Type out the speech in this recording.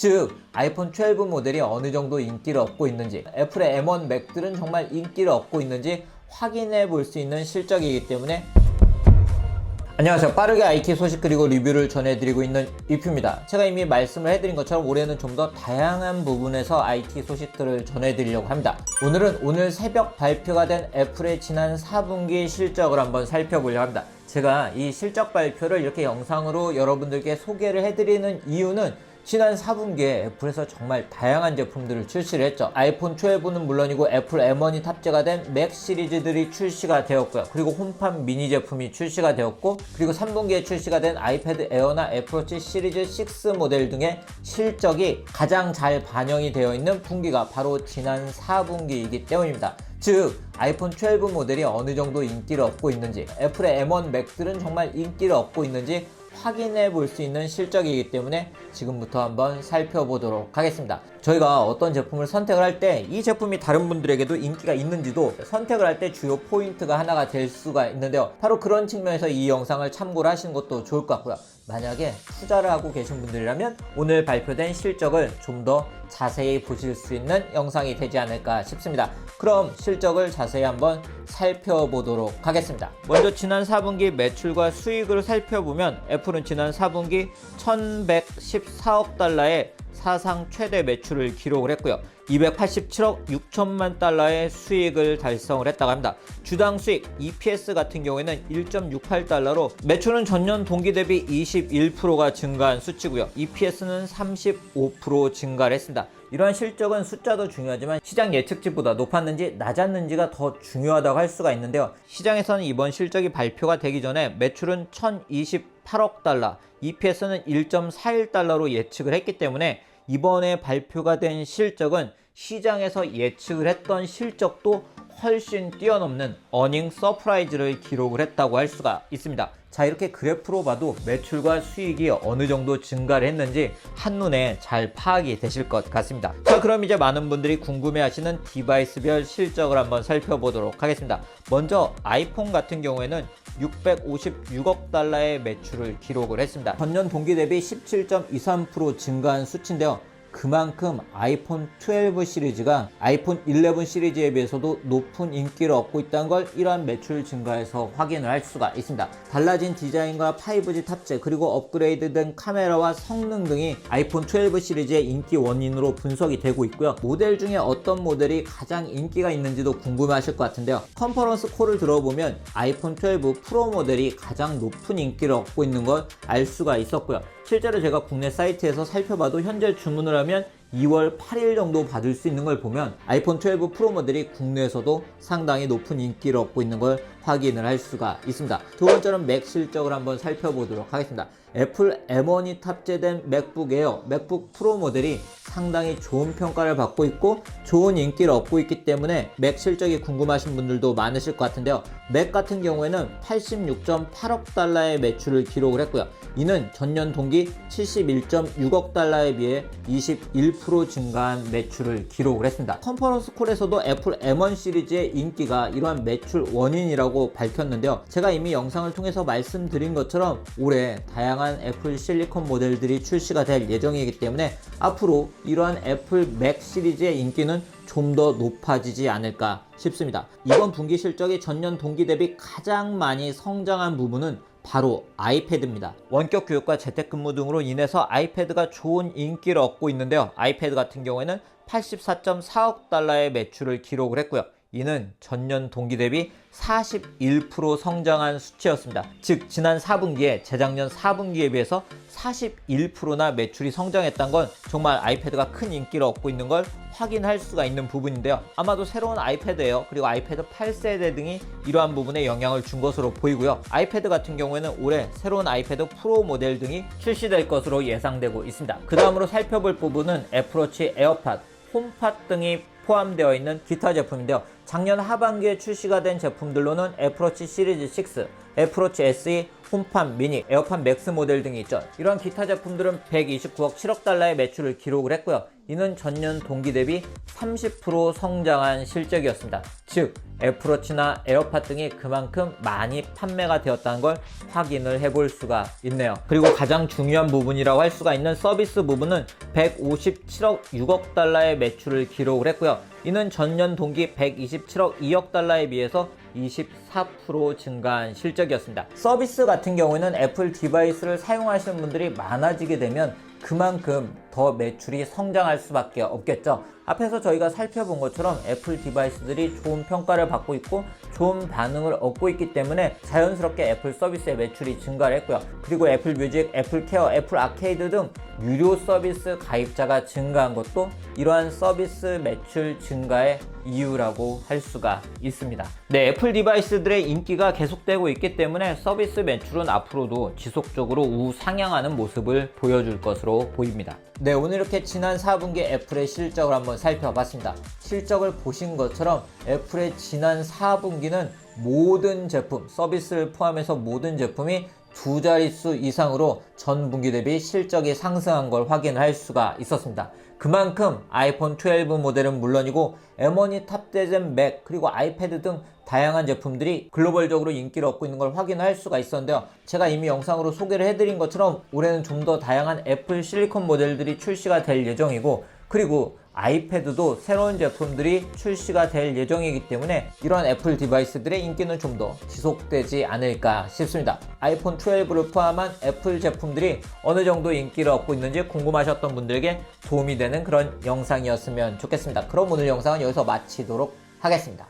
즉 아이폰 12 모델이 어느 정도 인기를 얻고 있는지, 애플의 M1 맥들은 정말 인기를 얻고 있는지 확인해 볼 수 있는 실적이기 때문에. 안녕하세요. 빠르게 IT 소식 그리고 리뷰를 전해드리고 있는 이프입니다. 제가 이미 말씀을 해드린 것처럼 올해는 좀 더 다양한 부분에서 IT 소식들을 전해드리려고 합니다. 오늘은 오늘 새벽 발표가 된 애플의 지난 4분기 실적을 한번 살펴보려고 합니다. 제가 이 실적 발표를 이렇게 영상으로 여러분들께 소개를 해드리는 이유는 지난 4분기에 애플에서 정말 다양한 제품들을 출시를 했죠. 아이폰 12는 물론이고 애플 M1이 탑재가 된 맥 시리즈들이 출시가 되었고요. 그리고 홈팟 미니 제품이 출시가 되었고, 그리고 3분기에 출시가 된 아이패드 에어나 애플워치 시리즈 6 모델 등의 실적이 가장 잘 반영이 되어 있는 분기가 바로 지난 4분기이기 때문입니다. 즉 아이폰 12 모델이 어느 정도 인기를 얻고 있는지, 애플의 M1 맥들은 정말 인기를 얻고 있는지 확인해 볼 수 있는 실적이기 때문에 지금부터 한번 살펴보도록 하겠습니다. 저희가 어떤 제품을 선택을 할 때 이 제품이 다른 분들에게도 인기가 있는지도 선택을 할 때 주요 포인트가 하나가 될 수가 있는데요. 바로 그런 측면에서 이 영상을 참고를 하시는 것도 좋을 것 같고요. 만약에 투자를 하고 계신 분들이라면 오늘 발표된 실적을 좀 더 자세히 보실 수 있는 영상이 되지 않을까 싶습니다. 그럼 실적을 자세히 한번 살펴보도록 하겠습니다. 먼저 지난 4분기 매출과 수익을 살펴보면 애플은 지난 4분기 1114억 달러의 사상 최대 매출을 기록을 했고요. 287억 6천만 달러의 수익을 달성을 했다고 합니다. 주당 수익 EPS 같은 경우에는 1.68달러로 매출은 전년 동기 대비 21%가 증가한 수치고요. EPS는 35% 증가를 했습니다. 이러한 실적은 숫자도 중요하지만 시장 예측치보다 높았는지 낮았는지가 더 중요하다고 할 수가 있는데요. 시장에서는 이번 실적이 발표가 되기 전에 매출은 1028억 달러, EPS는 1.41달러로 예측을 했기 때문에 이번에 발표가 된 실적은 시장에서 예측을 했던 실적도 훨씬 뛰어넘는 어닝 서프라이즈를 기록을 했다고 할 수가 있습니다. 자, 이렇게 그래프로 봐도 매출과 수익이 어느 정도 증가를 했는지 한눈에 잘 파악이 되실 것 같습니다. 자, 그럼 이제 많은 분들이 궁금해하시는 디바이스별 실적을 한번 살펴보도록 하겠습니다. 먼저 아이폰 같은 경우에는 656억 달러의 매출을 기록을 했습니다. 전년 동기 대비 17.23% 증가한 수치인데요. 그만큼 아이폰 12 시리즈가 아이폰 11 시리즈에 비해서도 높은 인기를 얻고 있다는 걸 이러한 매출 증가에서 확인을 할 수가 있습니다. 달라진 디자인과 5G 탑재 그리고 업그레이드된 카메라와 성능 등이 아이폰 12 시리즈의 인기 원인으로 분석이 되고 있고요. 모델 중에 어떤 모델이 가장 인기가 있는지도 궁금해하실 것 같은데요. 컨퍼런스 콜을 들어보면 아이폰 12 프로 모델이 가장 높은 인기를 얻고 있는 걸 알 수가 있었고요. 실제로 제가 국내 사이트에서 살펴봐도 현재 주문을 하면 2월 8일 정도 받을 수 있는 걸 보면 아이폰 12 프로 모델이 국내에서도 상당히 높은 인기를 얻고 있는 걸 확인을 할 수가 있습니다. 두 번째는 맥 실적을 한번 살펴보도록 하겠습니다. 애플 M1이 탑재된 맥북 에어, 맥북 프로 모델이 상당히 좋은 평가를 받고 있고 좋은 인기를 얻고 있기 때문에 맥 실적이 궁금하신 분들도 많으실 것 같은데요. 맥 같은 경우에는 86.8억 달러의 매출을 기록을 했고요. 이는 전년 동기 71.6억 달러에 비해 21% 증가한 매출을 기록을 했습니다. 컨퍼런스 콜에서도 애플 M1 시리즈의 인기가 이러한 매출 원인이라고 밝혔는데요. 제가 이미 영상을 통해서 말씀드린 것처럼 올해 다양한 애플 실리콘 모델들이 출시가 될 예정이기 때문에 앞으로 이러한 애플 맥 시리즈의 인기는 좀 더 높아지지 않을까 싶습니다. 이번 분기 실적이 전년 동기 대비 가장 많이 성장한 부분은 바로 아이패드입니다. 원격 교육과 재택근무 등으로 인해서 아이패드가 좋은 인기를 얻고 있는데요. 아이패드 같은 경우에는 84.4억 달러의 매출을 기록을 했고요. 이는 전년 동기 대비 41% 성장한 수치였습니다. 즉 지난 4분기에 재작년 4분기에 비해서 41%나 매출이 성장했다는 건 정말 아이패드가 큰 인기를 얻고 있는 걸 확인할 수가 있는 부분인데요. 아마도 새로운 아이패드 에어 그리고 아이패드 8세대 등이 이러한 부분에 영향을 준 것으로 보이고요. 아이패드 같은 경우에는 올해 새로운 아이패드 프로 모델 등이 출시될 것으로 예상되고 있습니다. 그 다음으로 살펴볼 부분은 애플워치 에어팟, 홈팟 등이 포함되어 있는 기타 제품인데요. 작년 하반기에 출시가 된 제품들로는 애플워치 시리즈 6, 애플워치 SE, 홈팟 미니, 에어팟 맥스 모델 등이 있죠. 이러한 기타 제품들은 129억 7억 달러의 매출을 기록을 했고요. 이는 전년 동기 대비 30% 성장한 실적이었습니다. 즉 애플워치나 에어팟 등이 그만큼 많이 판매가 되었다는 걸 확인을 해볼 수가 있네요. 그리고 가장 중요한 부분이라고 할 수가 있는 서비스 부분은 157억 6억 달러의 매출을 기록을 했고요. 이는 전년 동기 127억 2억 달러에 비해서 24% 증가한 실적이었습니다. 서비스 같은 경우에는 애플 디바이스를 사용하시는 분들이 많아지게 되면 그만큼 더 매출이 성장할 수밖에 없겠죠. 앞에서 저희가 살펴본 것처럼 애플 디바이스들이 좋은 평가를 받고 있고 좋은 반응을 얻고 있기 때문에 자연스럽게 애플 서비스의 매출이 증가를 했고요. 그리고 애플 뮤직, 애플 케어, 애플 아케이드 등 유료 서비스 가입자가 증가한 것도 이러한 서비스 매출 증가의 이유라고 할 수가 있습니다. 네, 애플 디바이스들의 인기가 계속되고 있기 때문에 서비스 매출은 앞으로도 지속적으로 우상향하는 모습을 보여줄 것으로 보입니다. 네, 오늘 이렇게 지난 4분기 애플의 실적을 한번 살펴봤습니다. 실적을 보신 것처럼 애플의 지난 4분기는 모든 제품, 서비스를 포함해서 모든 제품이 두 자릿수 이상으로 전 분기 대비 실적이 상승한 걸 확인할 수가 있었습니다. 그만큼 아이폰 12 모델은 물론이고 M1이 탑재된 맥 그리고 아이패드 등 다양한 제품들이 글로벌적으로 인기를 얻고 있는 걸 확인할 수가 있었는데요. 제가 이미 영상으로 소개를 해드린 것처럼 올해는 좀 더 다양한 애플 실리콘 모델들이 출시가 될 예정이고 그리고 아이패드도 새로운 제품들이 출시가 될 예정이기 때문에 이런 애플 디바이스들의 인기는 좀 더 지속되지 않을까 싶습니다. 아이폰 12를 포함한 애플 제품들이 어느 정도 인기를 얻고 있는지 궁금하셨던 분들에게 도움이 되는 그런 영상이었으면 좋겠습니다. 그럼 오늘 영상은 여기서 마치도록 하겠습니다.